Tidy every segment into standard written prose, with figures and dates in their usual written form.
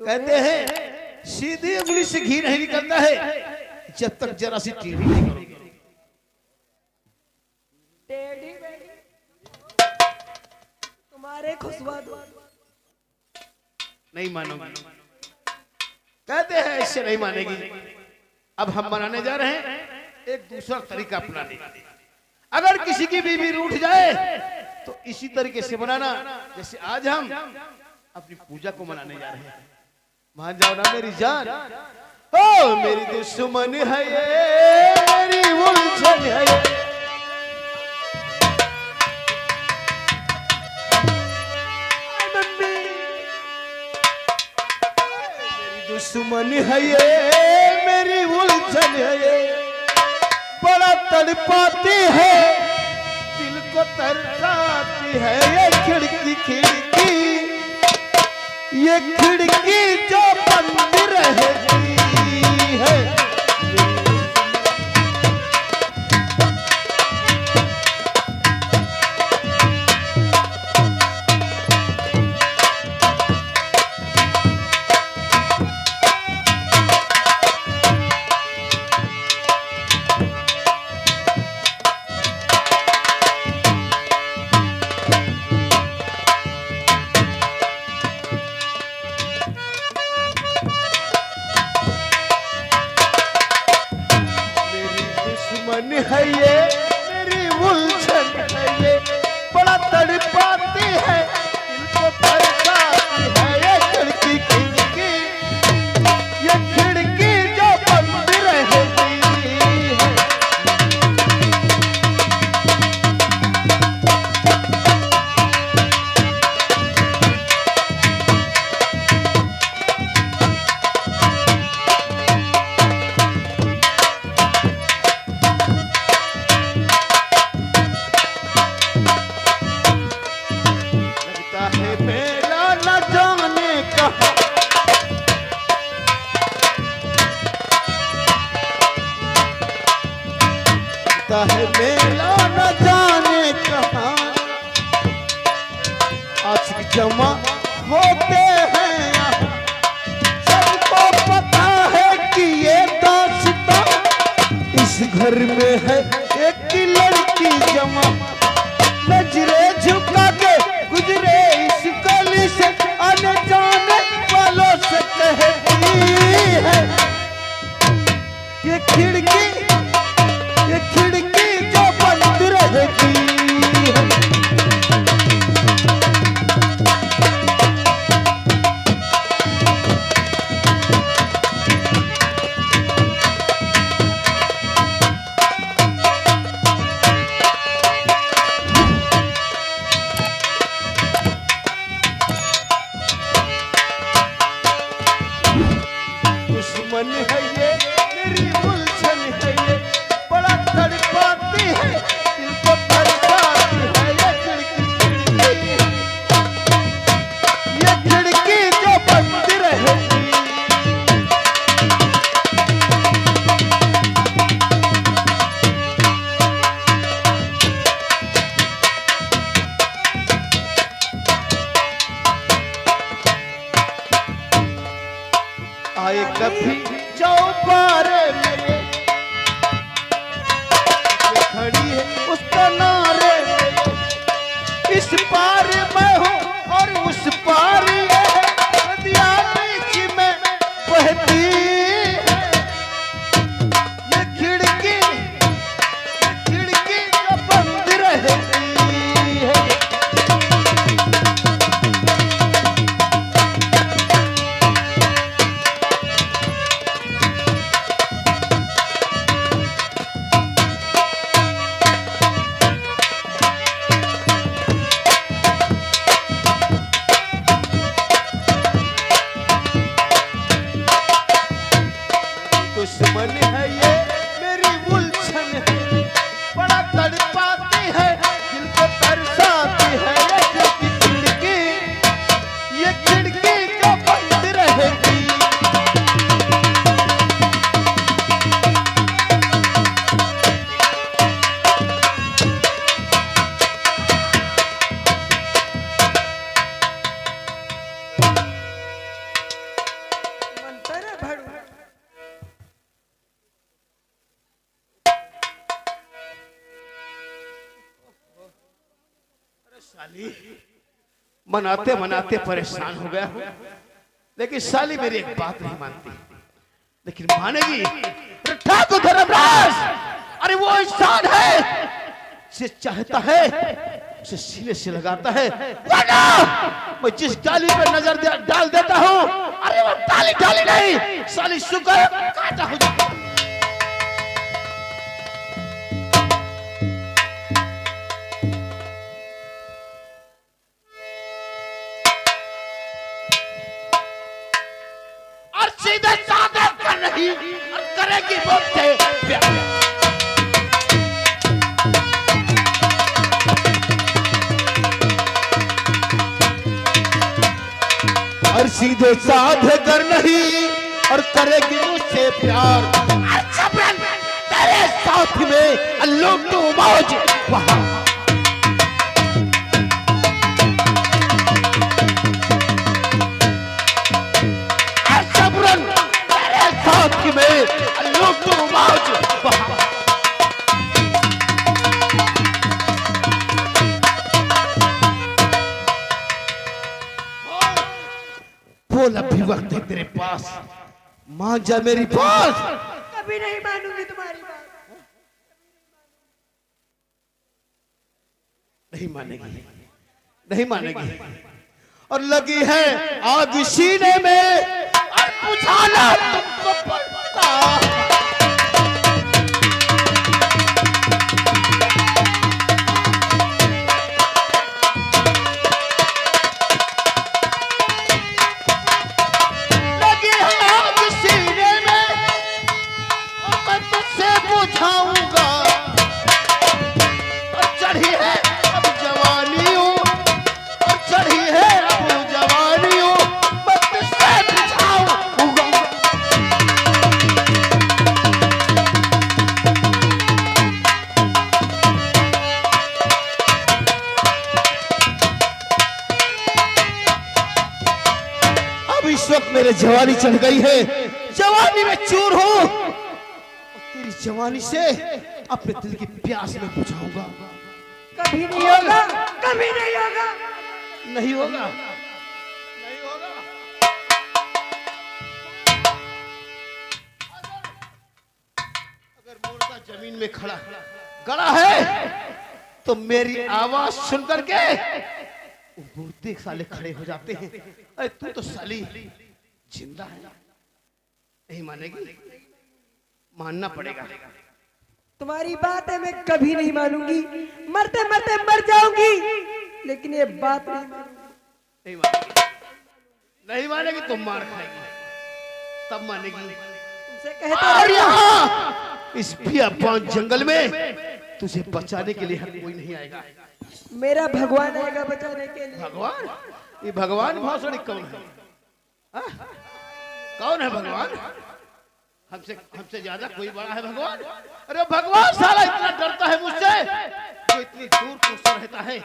कहते हैं सीधी उंगली से घी नहीं निकलता है जब तक जरा सी टेढ़ी नहीं करोगे। टेढ़ी बेड़ी तुम्हारे खुशबा नहीं मानोगे। कहते हैं ऐसे नहीं मानेगी। अब हम बनाने जा रहे हैं एक दूसरा तरीका अपनाने। अगर किसी की बीवी रूठ जाए तो इसी तरीके से बनाना जैसे आज हम अपनी पूजा को मनाने जा रहे हैं। मान जाओ ना मेरी जान। ओ मेरी दुश्मन है ये, मेरी उलझन है ये। मेरी दुश्मन है ये, मेरी उलझन है ये। बड़ा तड़पाती है दिल को तरसाती है ये खिड़की खिड़की, ये खिड़की जो बंद रहती है। मन है ये, मेरी उलझन है ये। बड़ा तड़पाती है दिल को तरसाती है ये खिड़की खिड़की, ये खिड़की जो बंद रहती है। है मेला न जाने कहां, आशिक जमा होते हैं यहाँ। सबको पता है कि ये दास्तां इस घर में है एक लड़की जमा। नजरे झुका के गुजरे इस गली से, अनजाने वालों से कहती है ये खिड़की, ये खिड़की जो बंद रहती है। दुश्मन है ये, मेरी उलझन है ये। बड़ा तड़पाती है दिल को तरसाती है ये खिड़की खिड़की, ये खिड़की जो बंद रहती। आए कभी चौबारे मेरे खड़ी है उसका नारे, इस पार मैं हूँ और उस पार ये है। नदियाँ बीच में बहती है ये खिड़की, ये खिड़की जो बंद रहती है। साली मनाते मनाते परेशान हो गया हूं, लेकिन साली मेरी एक बात नहीं मानती, लेकिन मानेगी। ठाकुर धर्मराज, अरे वो इंसान है जिसे चाहता है उसे सीने से लगाता है, वरना मैं जिस डाली पे नजर डाल देता हूं, अरे वो डाली डाली नहीं साली शुगर काटा हो जाता है। और सीधे साधे कर रही और करेगी बोलते प्यार। और सीधे साधे कर नहीं और करेगी मुझसे प्यार। अच्छा तेरे साथ में लूटू मौज वहां। अच्छा तेरे साथ में लूटू मौज वहां। बोल अभी वक्त है तेरे पास, मान जा मेरी बात। कभी नहीं मानूंगी तुम्हारी बात। नहीं मानेगी, नहीं मानेगी। और लगी है आग सीने में और बुझाना तुमको पड़ता। इस वक्त मेरे जवानी चढ़ गई है, जवानी में चूर हूं और तेरी जवानी से अपने दिल की प्यास में बुझाऊंगा। कभी नहीं होगा, कभी नहीं होगा, नहीं होगा, नहीं होगा। अगर मुर्दा जमीन में खड़ा गड़ा है तो मेरी आवाज सुन करके मुर्दे साले खड़े हो जाते हैं। अरे तू तो साली जिंदा है, नहीं मानेगी, मानना पड़ेगा। तुम्हारी बात है, मैं कभी नहीं मानूंगी, मरते मरते मर जाऊंगी, लेकिन ये बात नहीं मानेगी, नहीं मानेगी तो मार खाएगी, तब मानेगी। तुमसे कहते और यहाँ इस बियाबान जंगल में तुझे बचाने के लिए हर कोई नहीं आएगा। मेरा भगवान आएगा बचाने के लिए। भगवान? ये भगवान भाषणी कौन है? हा? कौन है भगवान? हमसे ज्यादा कोई बड़ा है भगवान? अरे भगवान साला इतना डरता है मुझसे, जो इतनी दूर तुमसे रहता है,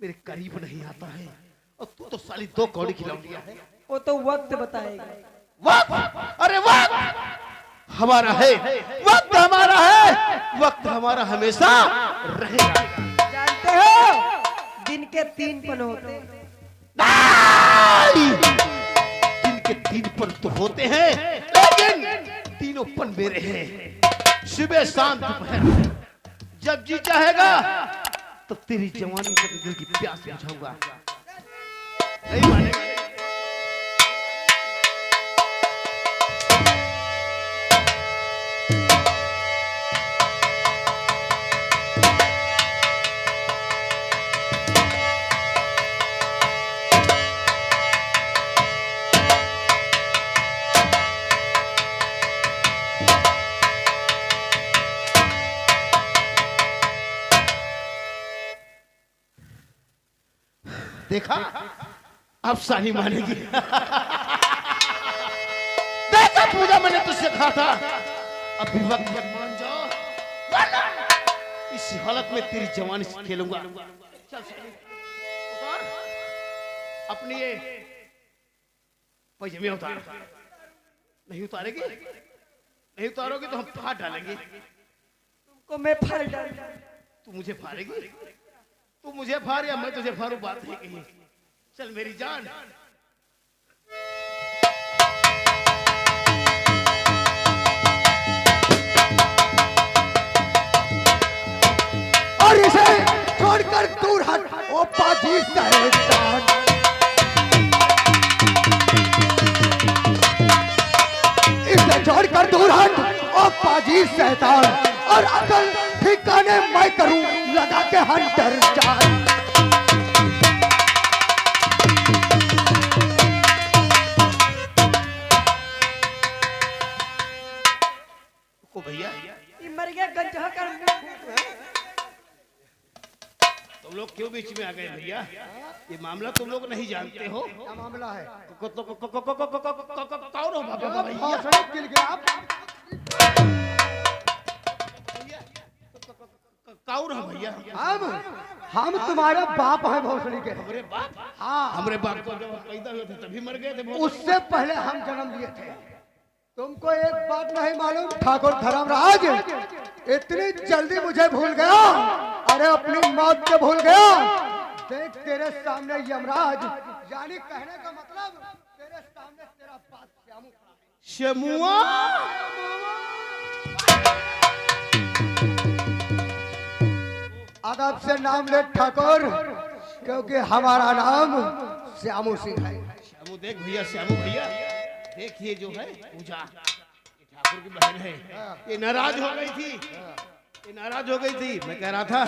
मेरे करीब नहीं आता है। और तू तो साली दो कौड़ी की लौंडिया है। वो तो वक्त बताएगा। वक्त? अरे वक्त हमारा है, वक्त हमारा है, वक्त हमारा हमेशा रहेगा। जानते हो दिन के 3 पल होते हैं। दिन के 3 पल तो होते हैं, लेकिन तीनों पल मेरे हैं। सुबह शाम दोपहर, जब जी चाहेगा तो तेरी जवानी से दिल की प्यास बुझाऊंगा। नहीं मानेगा। देखा, अब साली मानेगी। देखा पूजा, मैंने तुझसे कहा था अभी वक्त मत मान जाओ, वरना इस हालत में तेरी जवानी से खेलूंगा। चल साली उतार अपनी ये पैजामे उतार। नहीं उतारेगी? नहीं उतारोगी तो हम फाड़ डालेंगे। तुमको मैं फाड़ डालूंगा। तू मुझे फाड़ेगी? तू मुझे फाड़ या मैं तुझे फाड़ू, बात है कही। चल मेरी जान। और इसे छोड़कर दूर हट ओ पाजी शैतान। इसे छोड़कर दूर हट ओ पाजी शैतान, और अकल ठिकाने मैं करूं लगा के हंटर जान। को भैया ये मर गया गंजा कर। तुम लोग क्यों बीच में आ गए भैया? ये मामला तुम लोग नहीं जानते हो। क्या मामला है? कौन हो बाबा भैया? भोसड़ी गिर गया आप। कौन हो भैया? हम तुम्हारे बाप हैं भोसड़ी के। हमरे बाप? हाँ, हमरे बाप को जब पैदा हुए थे तभी मर गए थे। उससे पहले हम जन्म लिए थे। तुमको एक बात नहीं मालूम ठाकुर धर्मराज, इतनी जल्दी मुझे भूल गया? अरे अपनी मौत के भूल गया। देख तेरे सामने यमराज, यानी कहने का मतलब तेरे सामने तेरा बाप श्यामू खड़ा है। शमुआ? अदब से नाम ले ठाकुर, क्योंकि हमारा नाम श्यामू सिंह है। श्यामू देख भैया, श्यामू भैया देखिए जो है पूजा, ये ठाकुर की बहन है। ये नाराज हो गई थी, ये नाराज हो गई थी। मैं कह रहा था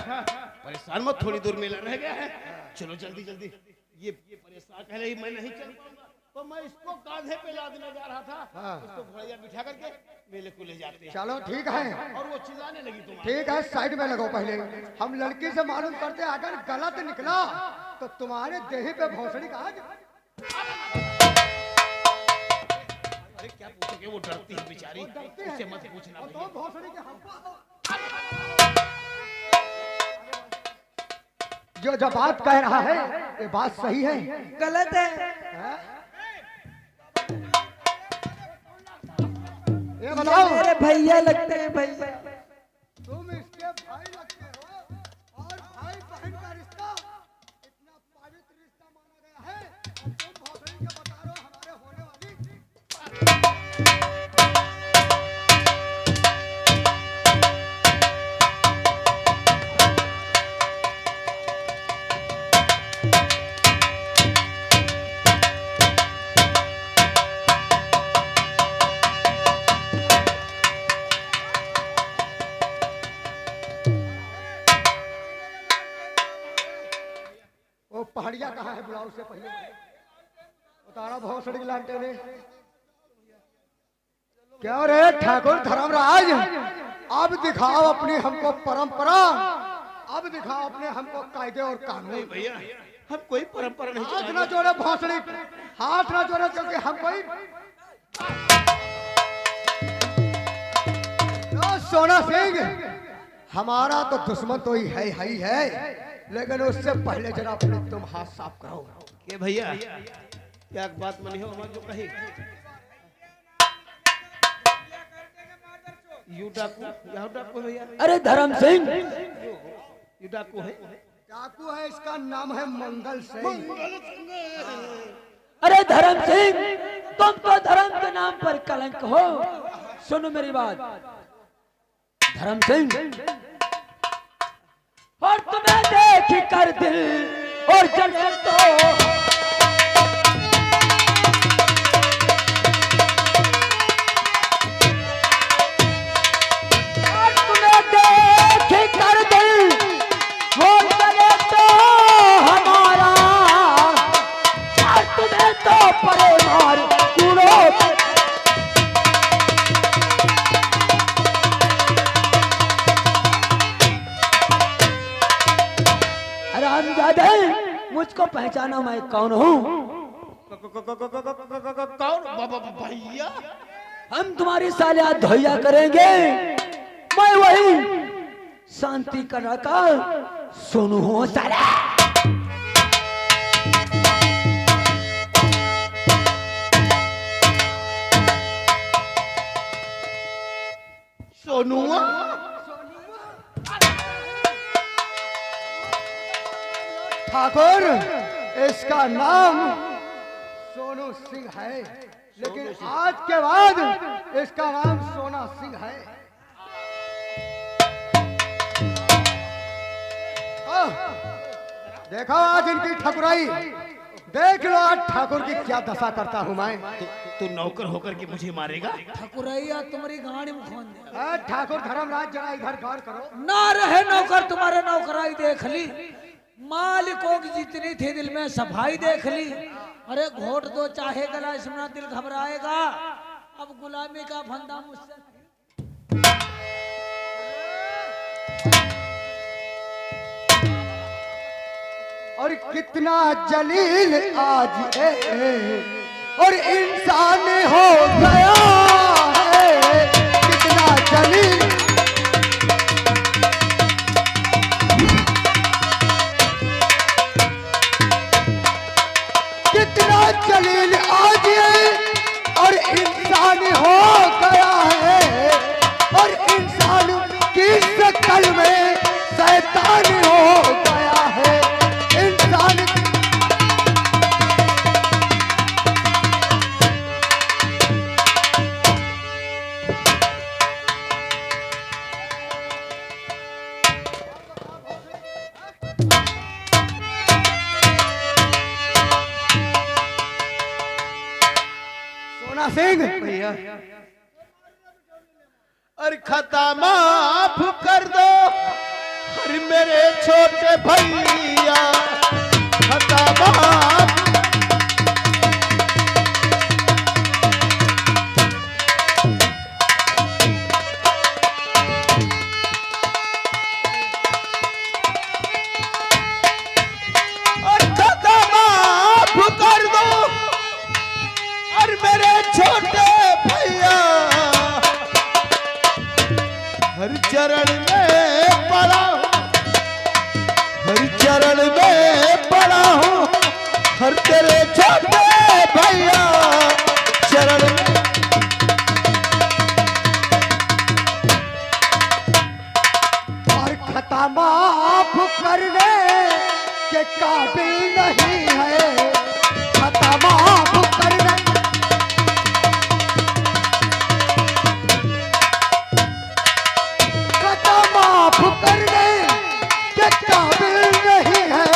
परेशान मत, थोड़ी दूर मेला रह गया है, चलो जल्दी जल्दी। ये परेशान कह रही मैं नहीं चल पाऊंगा, तो मैं इसको कांधे पे लादने जा रहा था। इसको घोड़िया बिठा करके मेले को ले जाते हैं। चलो ठीक है, और वो चिल्लाने लगी तुम। ठीक है साइड में लगो। पहले हम लड़की से मालूम करते, अगर गलत निकला तो तुम्हारे देही पे भोसड़ी का आज। अरे क्या पूछोगे, वो डरती है बेचारी, उससे मत पूछना। तो भोसड़ी के हम जो बात कह रहा है ये बात सही है गलत है? ये बताओ। मेरे भैया लगते हैं भैया। तुम इसके भाई लगते हो, और भाई बहन का रिश्ता इतना पवित्र रिश्ता माना गया है, और तुम भोसड़ी के बता रहे हो हमारे होने वाली। पहाड़िया कहाँ है? बुलाओ से पहले उतारा भोसड़ी के लांटे ने। क्या रे ठाकुर धर्मराज, अब दिखाओ अपनी हमको परंपरा, अब दिखाओ अपने हमको कायदे और कानून। भैया हम कोई परंपरा नहीं हाथ ना जोड़े भोसड़ी, हाथ ना जोड़े, क्योंकि हम कोई सोना सिंह हमारा तो दुश्मन तो ही है, लेकिन उससे पहले जरा अपने तुम हाथ साफ करो। ये भैया क्या बात मनी हो हमारे जो कही? यू डाकू भैया। अरे धर्म सिंह, यू डाकू है? डाकू है, इसका नाम है मंगल सिंह। अरे धर्म सिंह, तुम तो धर्म के नाम पर कलंक हो। सुनो मेरी बात धर्म सिंह, और तुम्हें देख कर दिल और जले तो मुझको पहचाना मैं कौन हूँ? कौन भैया? हम तुम्हारी सालिया धोया करेंगे। मैं वही शांति करना का सोनू हूँ साला। सोनुआ? ठाकुर इसका नाम सोनू सिंह है, लेकिन आज के बाद इसका नाम सोना सिंह है। देखो आज इनकी ठकुराई, देख लो आज ठाकुर की क्या दशा करता हूँ मैं। तू नौकर होकर के मुझे मारेगा? ठकुरैया तुम्हारी गाड़ी में खोन दे। ठाकुर धर्मराज जरा इधर गौर करो। ना रहे नौकर, तुम्हारे नौकराई देख ली, मालिकों की जितनी थी दिल में सफाई देख ली। अरे घोट दो चाहे गला, इसमें दिल घबराएगा। अब गुलामी का फंदा मुझसे और कितना जलील आज है और इंसान हो गया है, कितना जलील। कितना जलील आज है और इंसान हो गया है, और इंसान की शक्ल में शैतान हो गया है। सोना सिंह भैया, अरे खता माफ कर दो, अरे मेरे छोटे भैया, खता माफ। अरे खता माफ कर दो, अरे मेरे छोटे भैया, हर चरण में पड़ा हूँ, हर चरण में पड़ा हूँ, हर तेरे छोटे भैया चरण में। और खता माफ करने के काबिल नहीं है, खता माफ करने। खता माफ करने के काबिल नहीं है,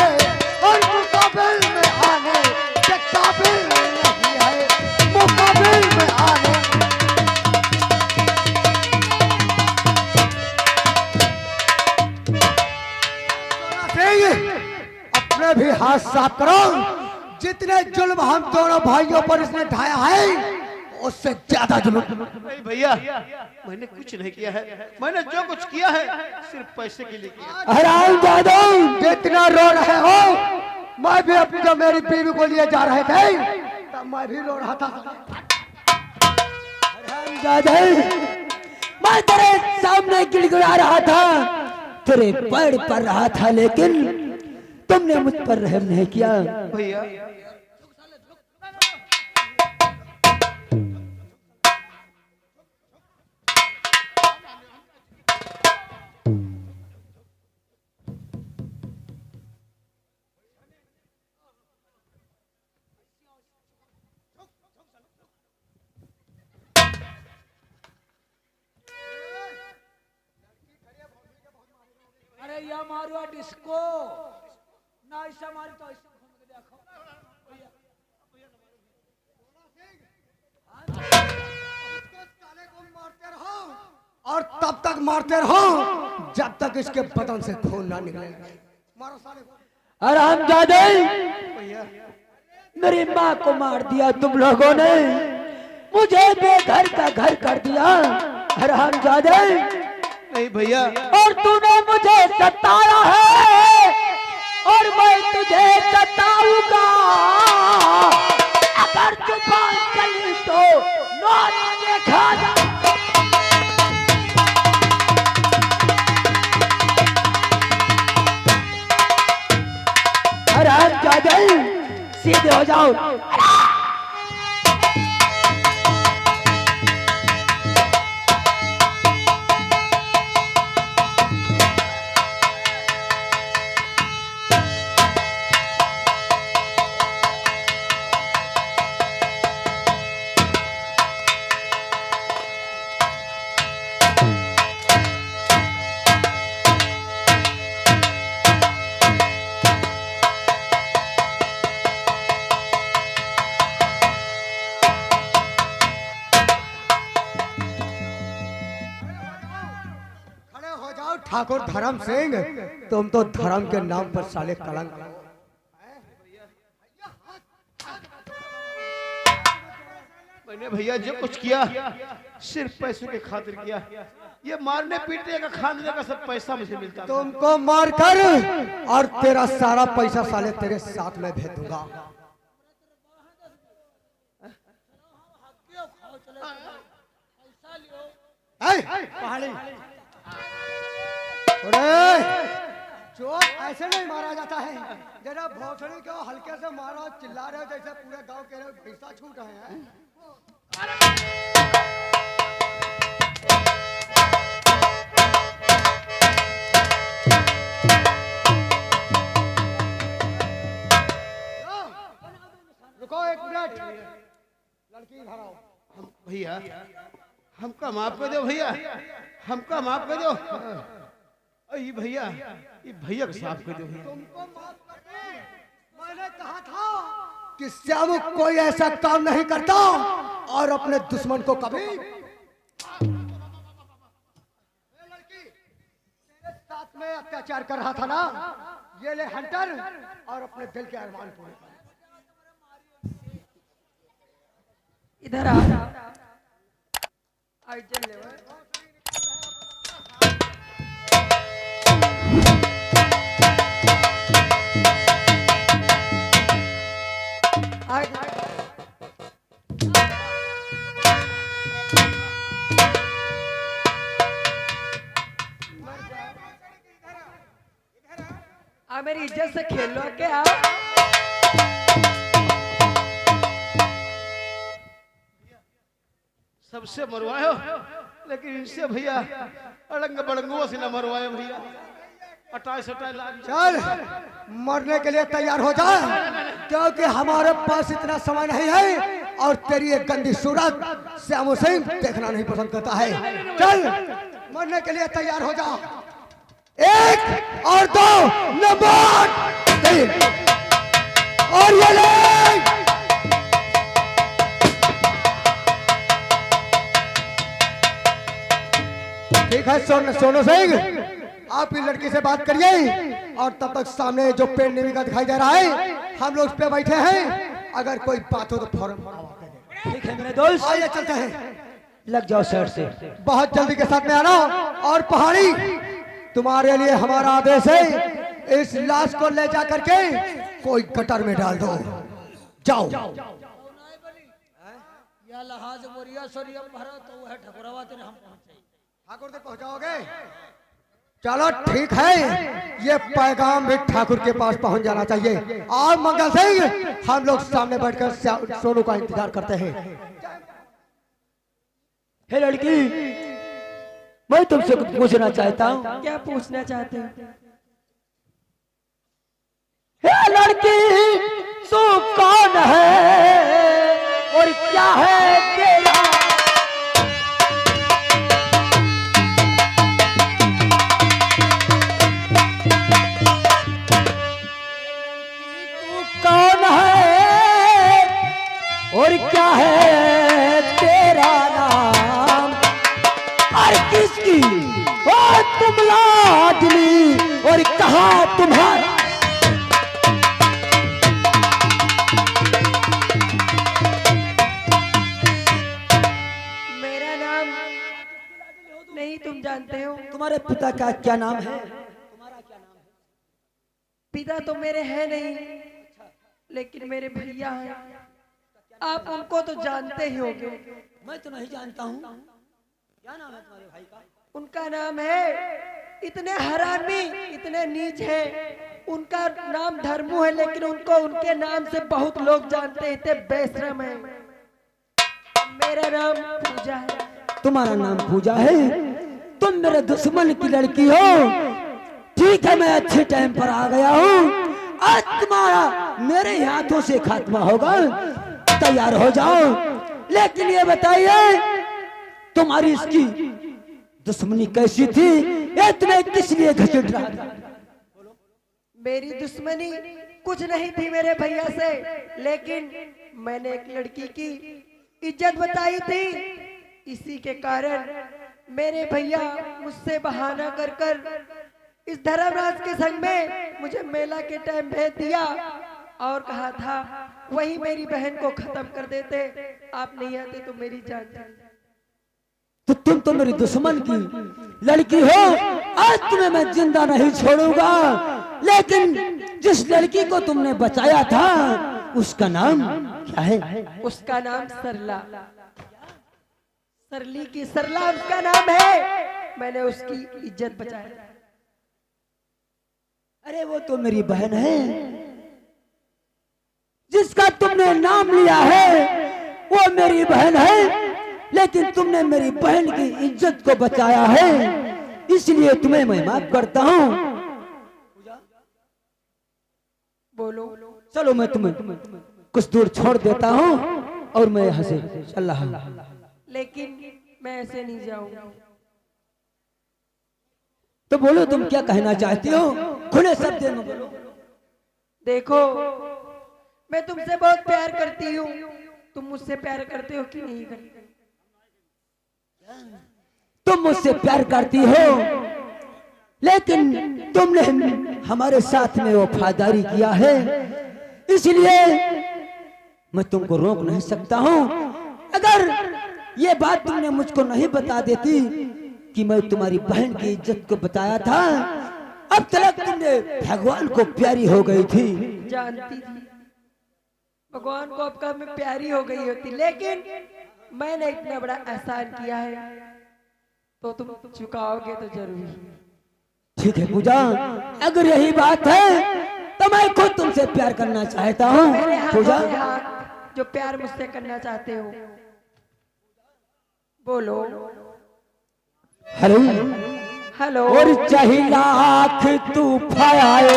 और मुकाबिल में आने के काबिल नहीं है, मुकाबिल में आने। अपने भी हाथ साफ करो। जितने जुल्म हम दोनों भाइयों पर इसने ढाया है, उससे ज्यादा जुल्म। नहीं भैया, मैंने कुछ नहीं किया है, मैंने जो कुछ किया है सिर्फ पैसे के लिए किया। हराम जादू, जितना रो रहे हो, मैं भी अपनी जब मेरी बीवी को लिए जा रहे थे तब मैं भी रो रहा था। हराम जादू, मैं तेरे सामने गिड़गिड़ा रहा था, तेरे पैर पर रहा था, लेकिन तुमने मुझ पर रहम नहीं किया। भैया अरे या मारो डिस्को ना, ऐसा मारी तो ऐसा घूम के देखो। मारते रहो और तब तक मारते रहो जब तक इसके बदन से खून ना निकले। मारो साले को। हराम जादे, मेरी माँ को मार दिया तुम लोगों ने, मुझे बेघर का घर कर दिया। हराम जादे, नहीं भैया, और तूने मुझे सताया है और मैं तुझे सताऊंगा। अगर जुबान चली तो नौच देखा जा। हराम जादे, सीधे हो जाओ। ठाकुर धर्म सिंह, तुम तो धर्म के नाम पर साले कलंक। मैंने भैया जो कुछ किया सिर्फ पैसों के खातिर किया। ये मारने पीटने का खाने का सब पैसा मुझे मिलता था। तुमको मार कर और तेरा सारा पैसा साले तेरे साथ में भेज दूंगा। पहाड़ी जो ऐसे नहीं मारा जाता है, जरा भोसड़ी को हल्के से मारो, चिल्ला रहे हो जैसे पूरे गांव के लोग पैसा छूट रहे हैं। रुको एक मिनट, लड़की भराओ। भैया हमका माफ कर दो, भैया हमका माफ कर दो। ये भैया, ये भैया को साफ कर दो भैया। तुमको माफ कर दे, मैंने कहा था कि श्याम कोई ऐसा काम नहीं करता और अपने दुश्मन को कभी। लड़की तेरे साथ में अत्याचार कर रहा था ना, ये ले हंटर और अपने दिल के अरमान पूरे कर। इधर आ। आइटम ले मेरी इज्जत से खेल लो क्या? सबसे मरवाए हो, लेकिन इनसे भैया अड़ंग बड़ंगुओं से न मरवाए भैया। 28 लाख। चल मरने के लिए तैयार हो जा, क्योंकि हमारे पास इतना समय नहीं है और तेरी एक गंदी सूरत श्याम सिंह देखना नहीं पसंद करता है। चल मरने के लिए तैयार हो जा। 1 और 2 नंबर 3 और ये ले। ठीक है सोनू सिंह, आप इस लड़की से बात करिए और तब तक सामने जो पेड़ नीवी का दिखाई दे रहा है, हम लोग उस पे बैठे हैं। अगर कोई बात हो तो फौरन। ठीक है मेरे दोस्त, आइए चलते हैं। लग जाओ शर्ट से। बहुत जल्दी के साथ में आना। और पहाड़ी, तुम्हारे लिए हमारा आदेश है, इस लाश को ले जा करके कोई गटर में डाल दो। जाओ। या लहाज मोरिया सोरिया भरा तो वह ठकुरवा तेरे हम पहुंचे। ठाकुर तक पहुंचाओगे? चलो ठीक है, ये पैगाम भी ठाकुर के पास पहुंच जाना चाहिए। और मंगल सिंह, हम लोग सामने बैठकर सोनू का इंतजार करते हैं। हे लड़की, मैं तुमसे कुछ पूछना चाहता हूँ। क्या पूछना चाहते हो? हे लड़की, तू कौन है और क्या है तेरा? तू कौन है और क्या है तेरा नाम? और किसकी ओ तुम लाडली और कहा तुम्हारा? मेरा नाम नहीं तुम जानते हो? तुम्हारे पिता का क्या नाम है? पिता तो मेरे हैं नहीं, लेकिन मेरे भैया हैं। आप उनको तो जानते ही होंगे। मैं तो नहीं जानता हूँ। क्या नाम है तुम्हारे भाई का? उनका नाम है, इतने हरामी इतने नीच हैं, उनका नाम धर्मू है, लेकिन उनको उनके नाम से बहुत लोग जानते हैं, इतने बेशरम है। मेरा नाम पूजा है। तुम्हारा नाम पूजा है? तुम मेरे दुश्मन की लड़की हो। ठीक है, मैं अच्छे टाइम पर आ गया हूँ। आज तुम्हारा मेरे हाथों से खात्मा होगा। तैयार हो जाओ। लेकिन ये बताइए, तुम्हारी इसकी दुश्मनी कैसी थी? इतने किस लिए घसीट रहा था? मेरी दुश्मनी कुछ नहीं थी मेरे भैया से, लेकिन मैंने एक लड़की की इज्जत बताई थी, इसी के कारण मेरे भैया मुझसे बहाना कर कर इस धर्मराज के संग में मुझे मेला के टाइम भेज दिया और कहा था वही मेरी बहन को खत्म कर देते, आप नहीं आते तो मेरी जान जाती। तो तुम तो मेरी दुश्मन की लड़की हो, आज तुम्हें मैं जिंदा नहीं छोड़ूंगा। लेकिन जिस लड़की को तुमने बचाया था उसका नाम क्या है? उसका नाम सरला, सरली की सरला उसका नाम है। मैंने उसकी इज्जत बचाई। अरे वो तो मेरी बहन है, जिसका तुमने नाम लिया है वो मेरी बहन है। लेकिन तुमने मेरी बहन की इज्जत को बचाया है, इसलिए तुम्हें मैं माफ करता हूँ। बोलो। चलो मैं तुम्हें कुछ दूर छोड़ देता हूँ और मैं यहाँ से चल रहा हूँ। लेकिन मैं ऐसे नहीं जाऊंगा। तो बोलो तुम क्या कहना चाहती हो, खुले शब्द में बोलो। देखो मैं तुमसे बहुत प्यार करती हूँ, तुम मुझसे प्यार करते हो कि नहीं करते? तुम मुझसे प्यार करती हो, लेकिन तुमने हमारे साथ में वफादारी किया है, इसलिए मैं तुमको रोक नहीं सकता हूँ। अगर ये बात तुमने मुझको नहीं बता देती कि मैं तुम्हारी बहन की इज्जत को बताया था, अब तक तुमने भगवान को प्यारी हो गई थी। जानती थी भगवान को अब कब मैं प्यारी हो गई होती, लेकिन मैंने इतना बड़ा एहसान किया है तो तुम चुकाओगे तो जरूर। ठीक है पूजा, अगर यही बात है तो मैं खुद तुमसे प्यार करना चाहता हूँ। मेरे हाथ पूजा में हाथ, जो प्यार मुझसे करना चाहते हो बोलो। Hello hello. और चाहे लाख तूफान आए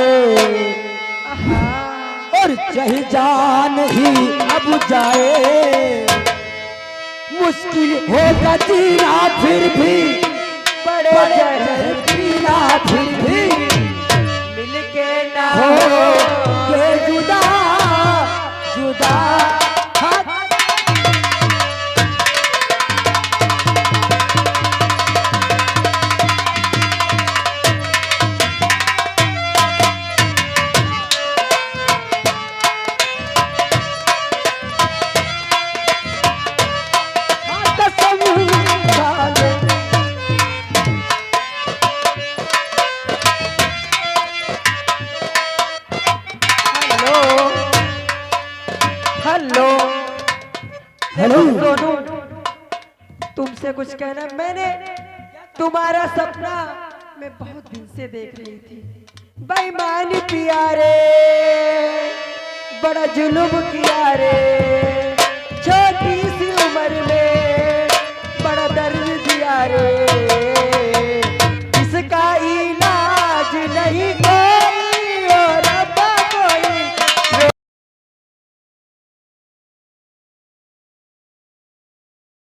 और चाहे जान ही अब जाए, मुश्किल होगा जीना फिर भी, बड़े जीना फिर भी मिलके ना हो के जुदा जुदा। हेलो हेलो सोनू, तुमसे कुछ कहना। मैंने तुम्हारा सपना मैं बहुत दिन से देख रही थी। बेईमानी पिया रे, बड़ा जुल्म किया रे, छोटी